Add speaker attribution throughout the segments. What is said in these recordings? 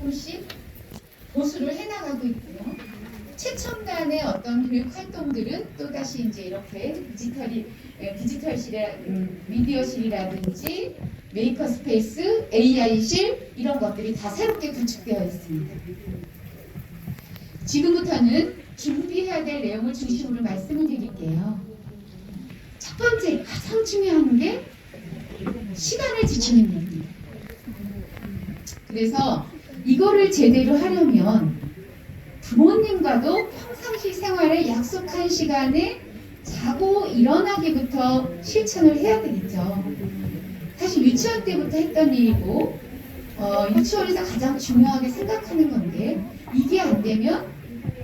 Speaker 1: 조금씩 보수를 해나가고 있고요. 최첨단의 어떤 교육 활동들은 또다시 이제 이렇게 미디어실이라든지 메이커 스페이스, AI실 이런 것들이 다 새롭게 구축되어 있습니다. 지금부터는 준비해야 될 내용을 중심으로 말씀을 드릴게요. 첫 번째 가장 중요한 게 시간을 지키는 겁니다. 그래서 이거를 제대로 하려면 부모님과도 평상시 생활에 약속한 시간에 자고 일어나기부터 실천을 해야 되겠죠. 사실 유치원 때부터 했던 일이고 유치원에서 가장 중요하게 생각하는 건데 이게 안 되면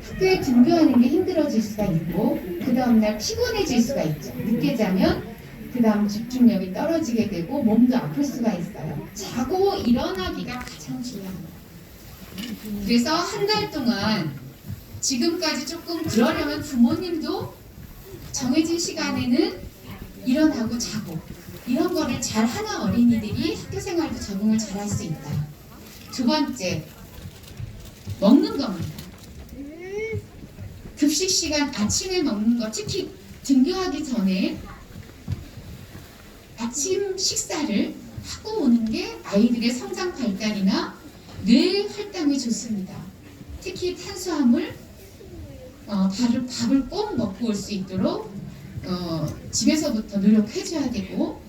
Speaker 1: 학교에 등교하는 게 힘들어질 수가 있고 그 다음날 피곤해질 수가 있죠. 늦게 자면 그 다음 집중력이 떨어지게 되고 몸도 아플 수가 있어요. 자고 일어나기가 가장 중요합니다. 그래서 한 달 동안 지금까지 조금 그러려면 부모님도 정해진 시간에는 일어나고 자고 이런 거를 잘 하는 어린이들이 학교 생활도 적응을 잘 할 수 있다. 두 번째, 먹는 겁니다. 급식 시간 아침에 먹는 거, 특히 등교하기 전에 아침 식사를 하고 오는 게 아이들의 성장 발달이나 뇌 활동에 좋습니다. 특히 탄수화물, 밥을 꼭 먹고 올 수 있도록 집에서부터 노력해줘야 되고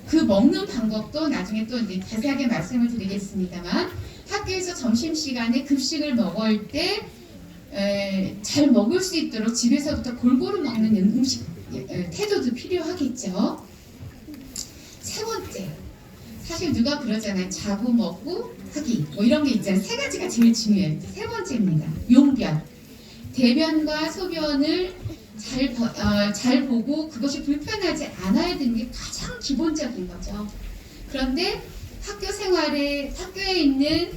Speaker 1: 그 먹는 방법도 나중에 또 이제 자세하게 말씀을 드리겠습니다만 학교에서 점심시간에 급식을 먹을 때 잘 먹을 수 있도록 집에서부터 골고루 먹는 음식 태도도 필요하겠죠. 세 번째, 사실 누가 그러잖아요. 자고 먹고 하기 뭐 이런 게 있잖아요. 세 가지가 제일 중요해요. 세 번째입니다. 용변. 대변과 소변을 잘 보고 그것이 불편하지 않아야 되는 게 가장 기본적인 거죠. 그런데 학교에 있는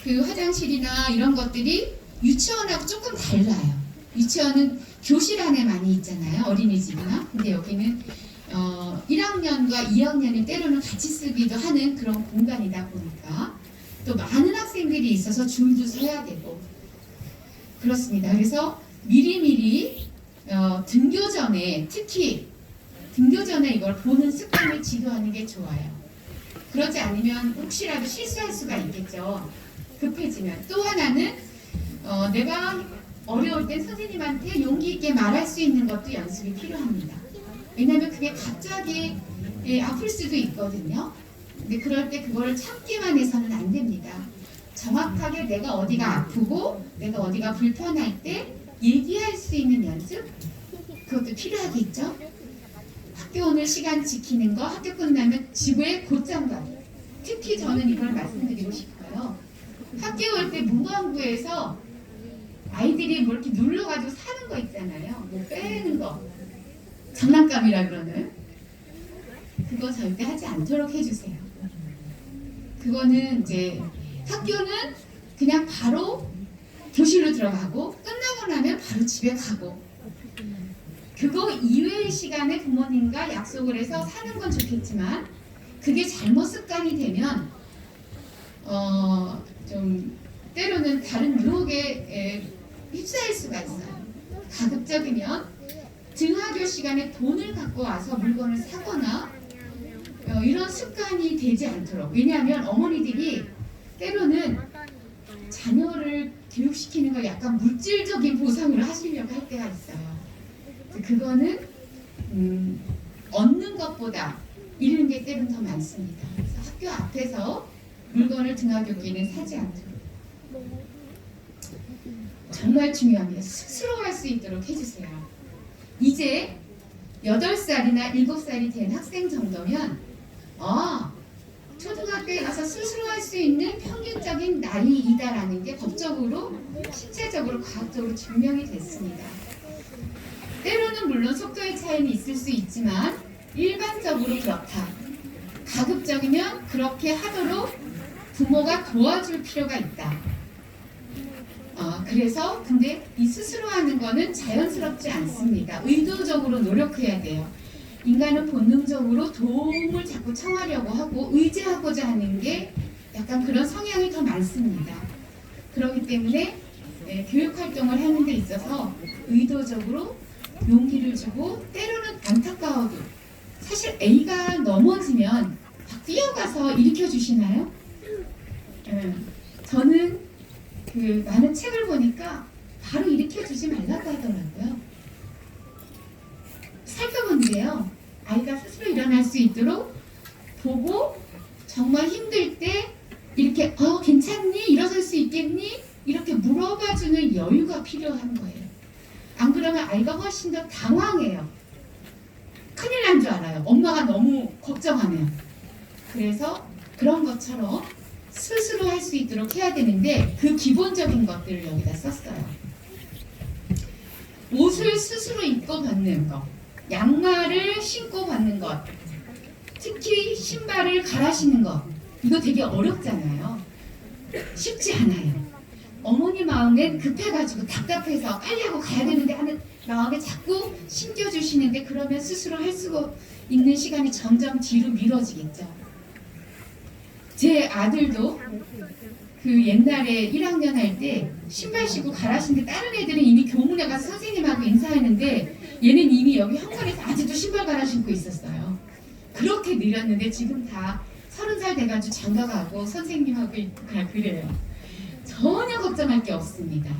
Speaker 1: 그 화장실이나 이런 것들이 유치원하고 조금 달라요. 유치원은 교실 안에 많이 있잖아요. 어린이집이나. 근데 여기는 1학년과 2학년이 때로는 같이 쓰기도 하는 그런 공간이다 보니까 또 많은 학생들이 있어서 줄도 서야 되고 그렇습니다. 그래서 미리미리 등교 전에 특히 등교 전에 이걸 보는 습관을 지도하는 게 좋아요. 그러지 않으면 혹시라도 실수할 수가 있겠죠. 급해지면. 또 하나는 내가 어려울 땐 선생님한테 용기 있게 말할 수 있는 것도 연습이 필요합니다. 왜냐하면 그게 갑자기 아플 수도 있거든요. 근데 그럴 때 그거를 참기만 해서는 안 됩니다. 정확하게 내가 어디가 아프고 내가 어디가 불편할 때 얘기할 수 있는 연습 그것도 필요하겠죠. 학교 오늘 시간 지키는 거 학교 끝나면 집에 곧장 가기. 특히 저는 이걸 말씀드리고 싶어요. 학교 올 때 문방구에서 아이들이 뭐 이렇게 눌러가지고 사는 거 있잖아요. 뭐 빼는 거 장난감이라 그러는 그거 절대 하지 않도록 해주세요. 그거는 이제 학교는 그냥 바로 교실로 들어가고 끝나고 나면 바로 집에 가고 그거 이외의 시간에 부모님과 약속을 해서 사는 건 좋겠지만 그게 잘못 습관이 되면 좀 때로는 다른 유혹에 휩싸일 수가 있어요. 가급적이면 등하교 시간에 돈을 갖고 와서 물건을 사거나 이런 습관이 되지 않도록. 왜냐하면 어머니들이 때로는 자녀를 교육시키는 걸 약간 물질적인 보상으로 하시려고 할 때가 있어요. 그거는 얻는 것보다 잃는 게 때로는 더 많습니다. 그래서 학교 앞에서 물건을 등하교기는 사지 않도록. 정말 중요합니다. 스스로 할 수 있도록 해주세요. 이제 8살이나 7살이 된 학생 정도면 초등학교에 가서 스스로 할 수 있는 평균적인 나이이다라는 게 법적으로, 신체적으로, 과학적으로 증명이 됐습니다. 때로는 물론 속도의 차이는 있을 수 있지만 일반적으로 그렇다. 가급적이면 그렇게 하도록 부모가 도와줄 필요가 있다. 그래서 근데 이 스스로 하는 거는 자연스럽지 않습니다. 의도적으로 노력해야 돼요. 인간은 본능적으로 도움을 자꾸 청하려고 하고 의지하고자 하는 게 약간 그런 성향이 더 많습니다. 그렇기 때문에 교육 활동을 하는 데 있어서 의도적으로 용기를 주고 때로는 안타까워도 사실 A가 넘어지면 막 뛰어가서 일으켜 주시나요? 저는 그 많은 책을 보니까 바로 일으켜 주지 말라고 하더라고요. 살펴보는데요. 아이가 스스로 일어날 수 있도록 보고 정말 힘들 때 이렇게 괜찮니? 일어설 수 있겠니? 이렇게 물어봐주는 여유가 필요한 거예요. 안 그러면 아이가 훨씬 더 당황해요. 큰일 난 줄 알아요. 엄마가 너무 걱정하면. 그래서 그런 것처럼 스스로 할 수 있도록 해야 되는데 그 기본적인 것들을 여기다 썼어요. 옷을 스스로 입고 벗는 것, 양말을 신고 벗는 것, 특히 신발을 갈아 신는 것, 이거 되게 어렵잖아요. 쉽지 않아요. 어머니 마음엔 급해가지고 답답해서 빨리 하고 가야 되는데 하는 마음에 자꾸 신겨주시는데 그러면 스스로 할 수가 있는 시간이 점점 뒤로 미뤄지겠죠. 제 아들도 그 옛날에 1학년 할 때 신발 신고 갈아 신는데 다른 애들은 이미 교문에 가서 선생님하고 인사했는데 얘는 이미 여기 현관에서 아직도 신발 갈아 신고 있었어요. 그렇게 느렸는데 지금 다 30살 돼가지고 장가가고 선생님하고 그래요. 전혀 걱정할 게 없습니다.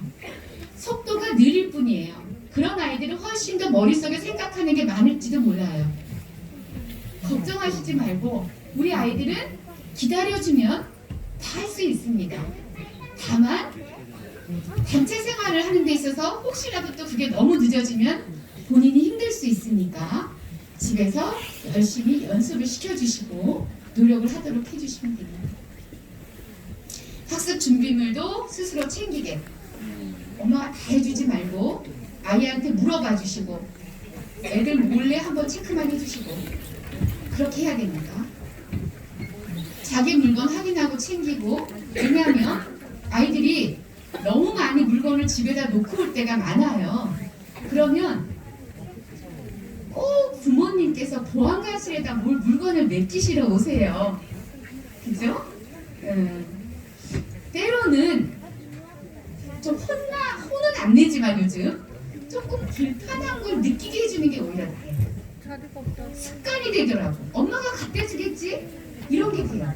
Speaker 1: 속도가 느릴 뿐이에요. 그런 아이들은 훨씬 더 머릿속에 생각하는 게 많을지도 몰라요. 걱정하시지 말고 우리 아이들은 기다려주면 다 할 수 있습니다. 다만 단체 생활을 하는 데 있어서 혹시라도 또 그게 너무 늦어지면 본인이 힘들 수 있으니까 집에서 열심히 연습을 시켜주시고 노력을 하도록 해주시면 됩니다. 학습 준비물도 스스로 챙기게. 엄마가 다 해주지 말고 아이한테 물어봐 주시고 애들 몰래 한번 체크만 해주시고 그렇게 해야 됩니다. 자기 물건 확인하고 챙기고. 왜냐하면 아이들이 너무 많이 물건을 집에다 놓고 올 때가 많아요. 그러면 꼭 부모님께서 보안관실에다 물건을 맡기시러 오세요. 그죠? 때로는 좀 혼은 안 내지만 요즘 조금 불편한 걸 느끼게 해주는 게 오히려 나아요. 습관이 되더라고. 엄마가 갖다 주겠지? 이런 게 돼요.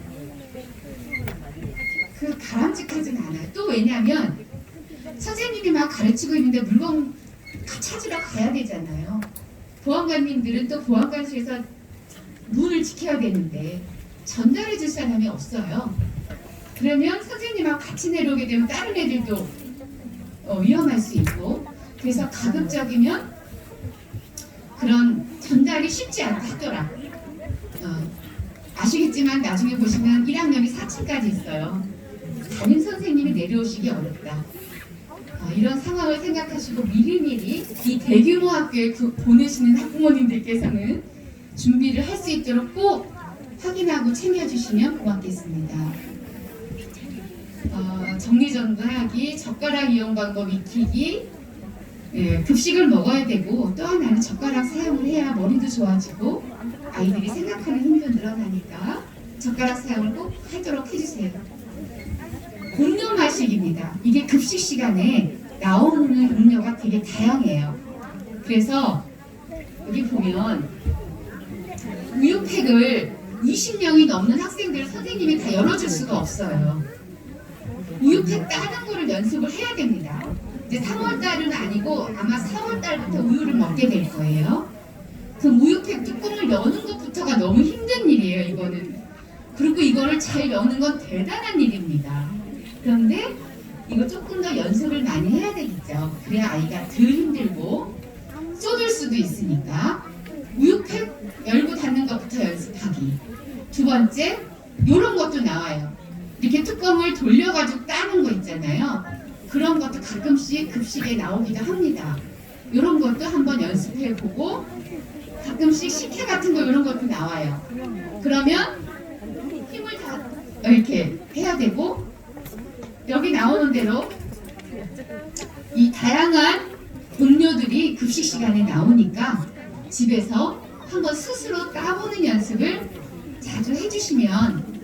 Speaker 1: 그 바람직하진 않아요. 또 왜냐하면 선생님이 막 가르치고 있는데 물건 찾으러 가야 되잖아요. 보안관님들은 또 보안관실에서 문을 지켜야 되는데 전달해 줄 사람이 없어요. 그러면 선생님하고 같이 내려오게 되면 다른 애들도 위험할 수 있고, 그래서 가급적이면 그런 전달이 쉽지 않다 하더라. 아시겠지만 나중에 보시면 1학년이 4층까지 있어요. 담임 선생님이 내려오시기 어렵다. 이런 상황을 생각하시고 미리미리 이 대규모 학교에 보내시는 학부모님들께서는 준비를 할 수 있도록 꼭 확인하고 챙겨주시면 고맙겠습니다. 정리전도하기, 젓가락 이용 방법 익히기, 급식을 먹어야 되고 또 하나는 젓가락 사용을 해야 머리도 좋아지고 아이들이 생각하는 힘도 늘어나니까 젓가락 사용을 꼭 하도록 해주세요. 음료 마시기입니다. 이게 급식 시간에 나오는 음료가 되게 다양해요. 그래서 여기 보면 우유팩을 20명이 넘는 학생들을 선생님이 다 열어줄 수가 없어요. 우유팩 따는 거를 연습을 해야 됩니다. 이제 3월달은 아니고 아마 4월달부터 우유를 먹게 될 거예요. 그 우유팩 뚜껑을 여는 것부터가 너무 힘든 일이에요, 이거는. 그리고 이거를 잘 여는 건 대단한 일입니다. 그런데 이거 조금 더 연습을 많이 해야 되겠죠. 그래야 아이가 덜 힘들고 쏟을 수도 있으니까 우유팩 열고 닫는 것부터 연습하기. 두 번째, 이런 것도 나와요. 이렇게 뚜껑을 돌려가지고 따는 거 있잖아요. 그런 것도 가끔씩 급식에 나오기도 합니다. 이런 것도 한번 연습해보고 가끔씩 식혜 같은 거 이런 것도 나와요. 그러면 힘을 다 이렇게 해야 되고 여기 나오는 대로 이 다양한 음료들이 급식 시간에 나오니까 집에서 한번 스스로 따보는 연습을 자주 해주시면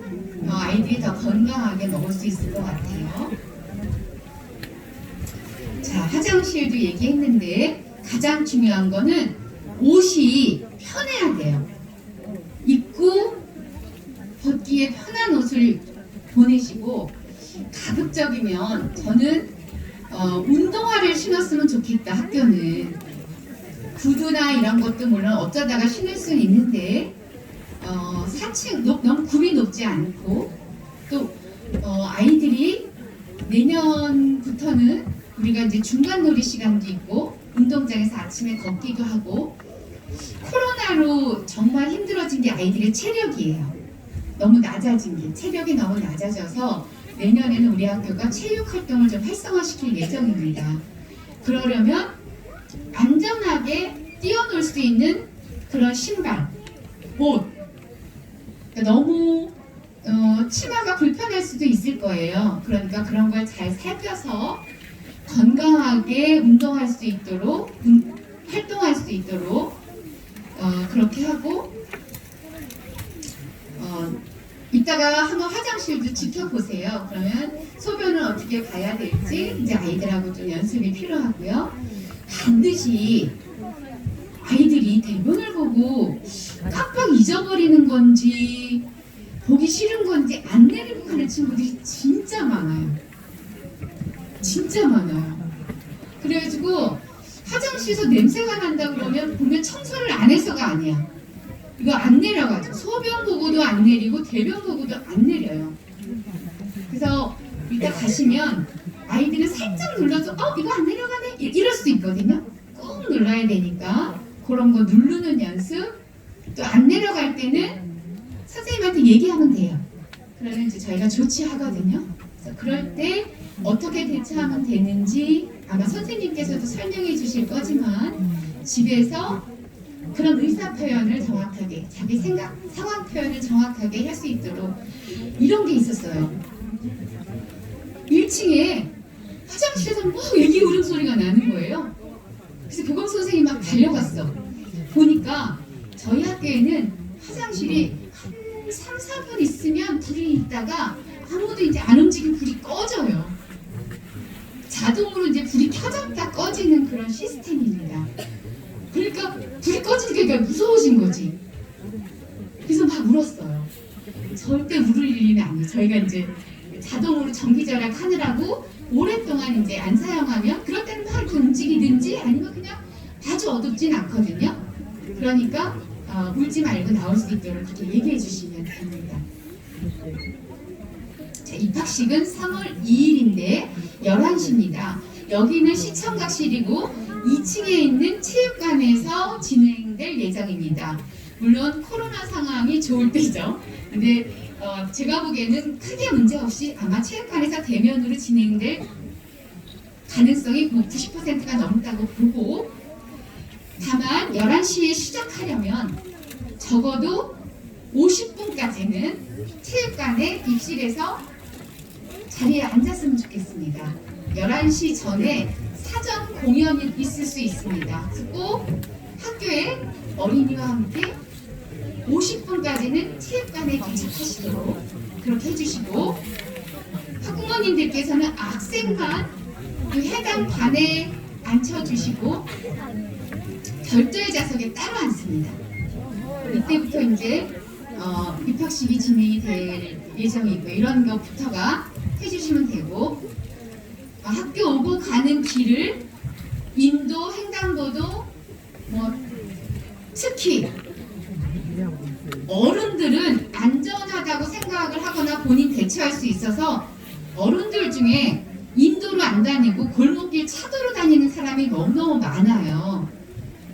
Speaker 1: 아이들이 더 건강하게 먹을 수 있을 것 같아요. 자, 화장실도 얘기했는데 가장 중요한 거는 옷이 편해야 돼요. 입고 벗기에 편한 옷을 보내시고, 가급적이면 저는 운동화를 신었으면 좋겠다. 학교는 구두나 이런 것도 물론 어쩌다가 신을 수는 있는데 4층 너무 굽이 높지 않고, 또 아이들이 내년부터는 우리가 이제 중간 놀이 시간도 있고 운동장에서 아침에 걷기도 하고, 코로나로 정말 힘들어진 게 아이들의 체력이에요. 너무 낮아진 게, 체력이 너무 낮아져서 내년에는 우리 학교가 체육 활동을 좀 활성화시킬 예정입니다. 그러려면 안전하게 뛰어놀 수 있는 그런 신발, 옷, 너무 치마가 불편할 수도 있을 거예요. 그러니까 그런 걸 잘 살펴서 건강하게 운동할 수 있도록, 활동할 수 있도록 그렇게 하고, 이따가 한번 화장실도 지켜보세요. 그러면 소변을 어떻게 봐야 될지 이제 아이들하고 좀 연습이 필요하고요. 반드시 아이들이 대본을 보고 깜빡 잊어버리는 건지 보기 싫은 건지 안 내리고 가는 친구들이 진짜 많아요. 진짜 많아요. 그래가지고 화장실에서 냄새가 난다 그러면 보면 청소를 안 해서가 아니야. 이거 안 내려가지고 소변 보고도 안 내리고 대변 보고도 안 내려요. 그래서 이따 가시면 아이들은 살짝 눌러서 이거 안 내려가네 이럴 수도 있거든요. 꾹 눌러야 되니까 그런 거 누르는 연습. 또 안 내려갈 때는 선생님한테 얘기하면 돼요. 그러면 이제 저희가 조치하거든요. 그래서 그럴 때 어떻게 대처하면 되는지 아마 선생님께서도 설명해 주실 거지만, 집에서 그런 의사 표현을 정확하게, 자기 생각, 상황 표현을 정확하게 할 수 있도록 이런 게 있었어요. 1층에 화장실에서 막 애기 울음소리가 나는 거예요. 그래서 교감 선생님이 막 달려갔어. 보니까 저희 학교에는 화장실이 한 3, 4분 있으면 불이 있다가 아무도 이제 안 움직이면 불이 꺼져요. 자동으로 이제 불이 켜졌다 꺼지는 그런 시스템입니다. 그러니까 불이 꺼지니까 무서워진 거지. 그래서 막 울었어요. 절대 울을 일은 아니에요. 저희가 이제 자동으로 전기절약 하느라고 오랫동안 이제 안 사용하면 그럴 때는 막 이렇게 움직이든지 아니면 그냥 아주 어둡진 않거든요. 그러니까 울지 말고 나올 수 있도록 그렇게 얘기해 주시면 됩니다. 자, 입학식은 3월 2일인데 11시입니다. 여기는 시청각실이고 2층에 있는 체육관에서 진행될 예정입니다. 물론 코로나 상황이 좋을 때죠. 근데 제가 보기에는 크게 문제 없이 아마 체육관에서 대면으로 진행될 가능성이 90%가 넘다고 보고, 다만 11시에 시작하려면 적어도 50분까지는 체육관에 입실해서 자리에 앉았으면 좋겠습니다. 11시 전에 사전 공연이 있을 수 있습니다. 그래서 꼭 학교에 어린이와 함께 50분까지는 체육관에 도착하시도록 그렇게 해주시고, 학부모님들께서는 학생만 그 해당 반에 앉혀주시고 별도의 좌석에 따로 앉습니다. 이때부터 이제 입학식이 진행이 될 예정이고, 이런 것부터가 해주시면 되고, 학교 오고 가는 길을 인도, 횡단보도, 특히 어른들은 안전하다고 생각을 하거나 본인 대처할 수 있어서 어른들 중에 인도로 안 다니고 골목길 차도로 다니는 사람이 너무너무 많아요.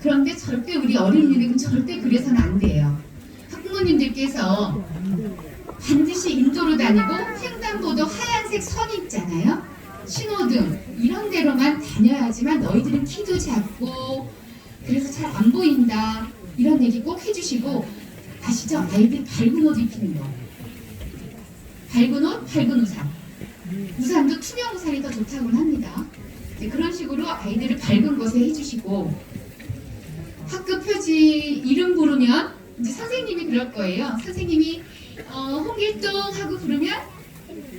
Speaker 1: 그런데 절대 우리 어린이들은 절대 그래서는 안 돼요. 학부모님들께서 반드시 인도로 다니고 횡단보도 하얀색 선이 있잖아요. 신호등 이런 데로만 다녀야지만 너희들은 키도 작고 그래서 잘 안 보인다. 이런 얘기 꼭 해주시고, 아시죠? 아이들 밝은 옷 입히는 거. 밝은 옷, 밝은 우산. 우산도 투명 우산이 더 좋다고 합니다. 그런 식으로 아이들을 밝은 곳에 해주시고, 학급 표지 이름 부르면 이제 선생님이 그럴 거예요. 선생님이 홍길동 하고 부르면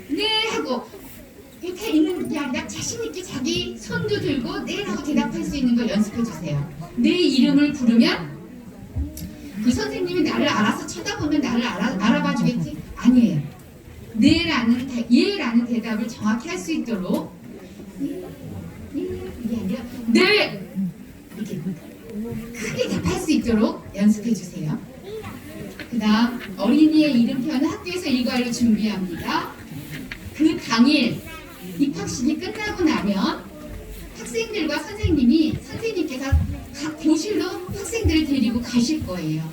Speaker 1: 네 하고 이렇게 있는 게 아니라 자신 있게 자기 손도 들고 네 하고 대답할 수 있는 걸 연습해 주세요. 내 이름을 부르면 그 선생님이 나를 알아서 쳐다보면 나를 알아봐 주겠지? 아니에요. 네라는 예라는 대답을 정확히 할 수 있도록 이게 아니라 네 이렇게 크게 답할 수 있도록 연습해 주세요. 그 다음 어린이의 이름표는 학교에서 일과를 준비합니다. 그 당일 입학식이 끝나고 나면 학생들과 선생님께서 각 교실로 학생들을 데리고 가실 거예요.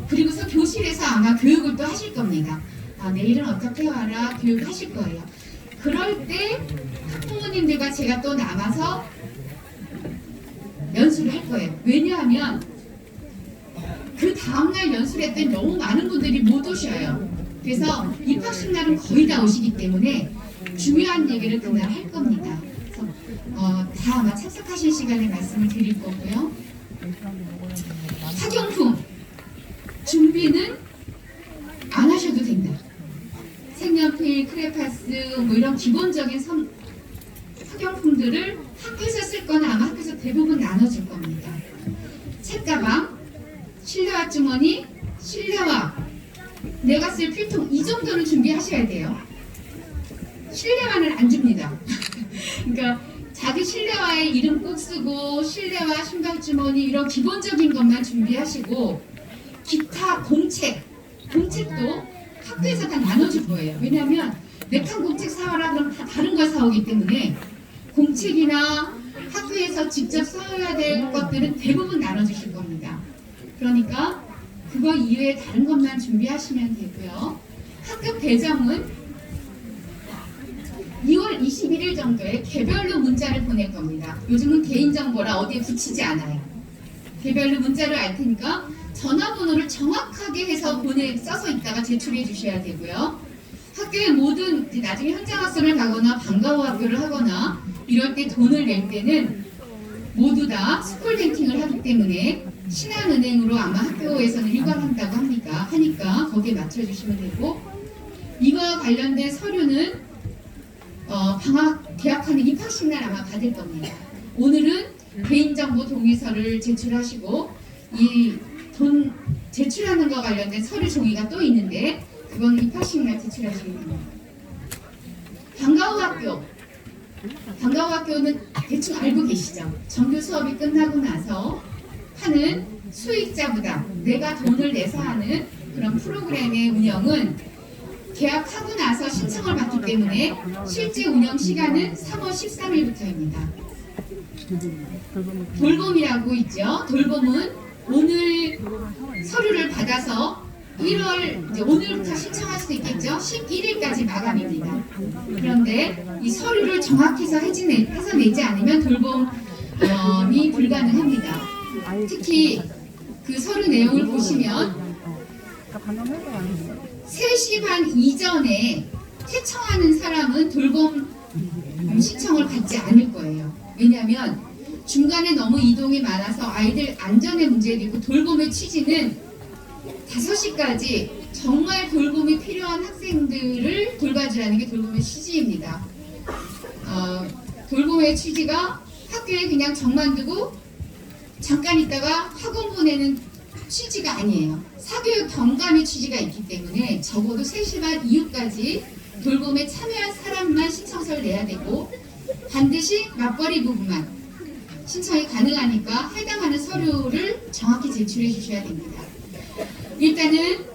Speaker 1: 그리고서 교실에서 아마 교육을 또 하실 겁니다. 내일은 어떻게 와라 교육을 하실 거예요. 그럴 때 학부모님들과 제가 또 남아서 연수를 할 거예요. 왜냐하면 그 다음날 연수를 했더니 너무 많은 분들이 못 오셔요. 그래서 입학식 날은 거의 다 오시기 때문에 중요한 얘기를 그날 할 겁니다. 그래서 다 아마 참석하실 시간에 말씀을 드릴 거고요. 학용품 준비는 안 하셔도 된다. 색연필, 크레파스 뭐 이런 기본적인 학용품들을 학교에서 쓸 거나 아마 학교에서 대부분 나눠줄 겁니다. 책가방, 실내화 주머니, 실내화, 내가 쓸 필통 이 정도는 준비하셔야 돼요. 실내화는 안 줍니다. 그러니까 자기 실내화에 이름 꼭 쓰고 실내화, 신발 주머니 이런 기본적인 것만 준비하시고 기타 공책도 학교에서 다 나눠줄 거예요. 왜냐하면 네 칸 공책 사와라 그러면 다 다른 걸 사오기 때문에 공책이나 학교에서 직접 써야 될 것들은 대부분 나눠주실 겁니다. 그러니까 그거 이외에 다른 것만 준비하시면 되고요. 학급 배정은 2월 21일 정도에 개별로 문자를 보낼 겁니다. 요즘은 개인정보라 어디에 붙이지 않아요. 개별로 문자를 알 테니까 전화번호를 정확하게 해서 써서 있다가 제출해 주셔야 되고요. 학교의 모든 나중에 현장학습을 가거나 방과후 학교를 하거나 이럴 때 돈을 낼 때는 모두 다 스쿨뱅킹을 하기 때문에 신한은행으로 아마 학교에서는 일괄한다고 하니까 거기에 맞춰주시면 되고, 이거와 관련된 서류는 방학 개학하는 입학식 날 아마 받을 겁니다. 오늘은 개인정보 동의서를 제출하시고 이 돈 제출하는 거 관련된 서류 종이가 또 있는데 그건 입학식 날 제출하시면 됩니다. 방과후 학교는 대충 알고 계시죠? 정규 수업이 끝나고 나서 하는 수익자 부담, 내가 돈을 내서 하는 그런 프로그램의 운영은 계약하고 나서 신청을 받기 때문에 실제 운영 시간은 3월 13일부터입니다. 돌봄이라고 있죠. 돌봄은 오늘 서류를 받아서 1월 오늘부터 신청할 수 있겠죠. 11일까지 마감입니다. 그런데 이 서류를 정확해서 해서 내지 않으면 돌봄이 불가능합니다. 특히 그 서류 내용을 보시면 3시 반 이전에 퇴청하는 사람은 돌봄 신청을 받지 않을 거예요. 왜냐하면 중간에 너무 이동이 많아서 아이들 안전의 문제도 있고 돌봄의 취지는 5시까지 정말 돌봄이 필요한 학생들을 돌봐주라는 게 돌봄의 취지입니다. 돌봄의 취지가 학교에 그냥 정만두고 잠깐 있다가 학원 보내는 취지가 아니에요. 사교육 경감의 취지가 있기 때문에 적어도 3시 반 이후까지 돌봄에 참여한 사람만 신청서를 내야 되고 반드시 맞벌이 부부만 신청이 가능하니까 해당하는 서류를 정확히 제출해 주셔야 됩니다. 일단은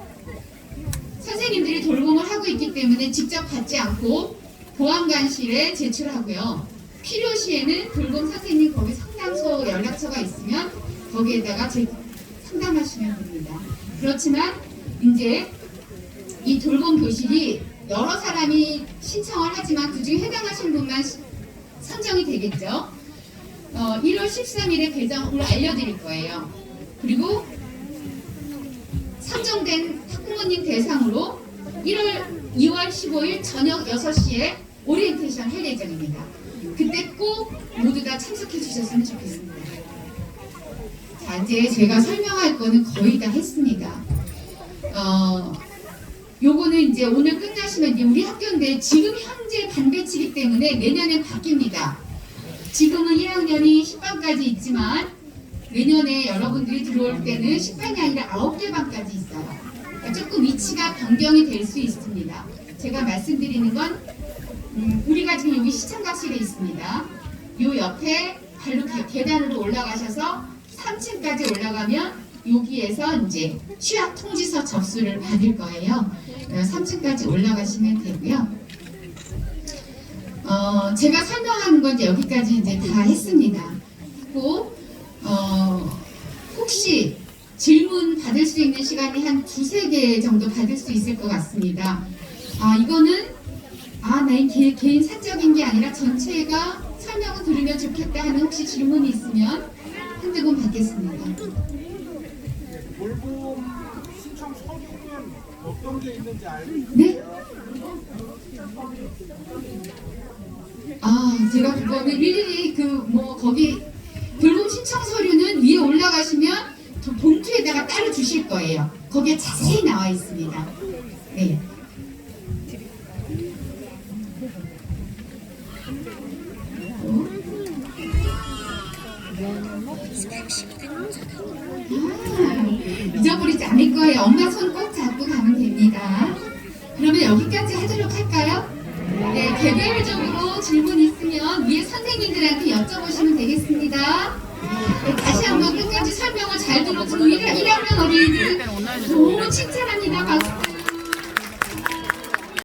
Speaker 1: 선생님들이 돌봄을 하고 있기 때문에 직접 받지 않고 보안관실에 제출하고요. 필요시에는 돌봄 선생님 거기 상담소 연락처가 있으면 거기에다가 상담하시면 됩니다. 그렇지만 이제 이 돌봄 교실이 여러 사람이 신청을 하지만 그중에 해당하신 분만 선정이 되겠죠. 1월 13일에 배정을 알려드릴 거예요. 그리고 선정된 학부모님 대상으로 2월 15일 저녁 6시에 오리엔테이션 할 예정입니다. 그때 꼭 모두 다 참석해 주셨으면 좋겠습니다. 자, 이제 제가 설명할 거는 거의 다 했습니다. 요거는 이제 오늘 끝나시면 이제 우리 학교인데 지금 현재 반배치기 때문에 내년엔 바뀝니다. 지금은 1학년이 10반까지 있지만 내년에 여러분들이 들어올 때는 10반이 아니라 9개 반까지 있어요. 그러니까 조금 위치가 변경이 될 수 있습니다. 제가 말씀드리는 건 우리가 지금 여기 시청각실에 있습니다. 요 옆에 발로 계단으로 올라가셔서 3층까지 올라가면 여기에서 이제 취학 통지서 접수를 받을 거예요. 3층까지 올라가시면 되고요. 제가 설명하는 건 이제 여기까지 이제 다 했습니다. 그리고 혹시 질문 받을 수 있는 시간이 한 2-3개 정도 받을 수 있을 것 같습니다. 이거는 내 개인 사적인 게 아니라 전체가 설명을 들으면 좋겠다 하는 혹시 질문이 있으면 한두 분 받겠습니다.
Speaker 2: 돌봄 신청 서류는 어떤 게 있는지 알고 있어요?
Speaker 1: 네? 제가 그거는 일일이 거기 돌봄 신청 서류는 위에 올라가시면 봉투에다가 따로 주실 거예요. 거기에 자세히 나와 있습니다. 네. 잊어버리지 않을 거예요. 엄마 손 꼭 잡고 가면 됩니다. 그러면 여기까지 하도록 할까요? 네, 개별적으로 질문 있으면 위에 선생님들한테 여쭤보시면 되겠습니다. 네, 다시 한번 끝까지 설명을 잘 들어주고 1학년 어린이들 너무 칭찬합니다.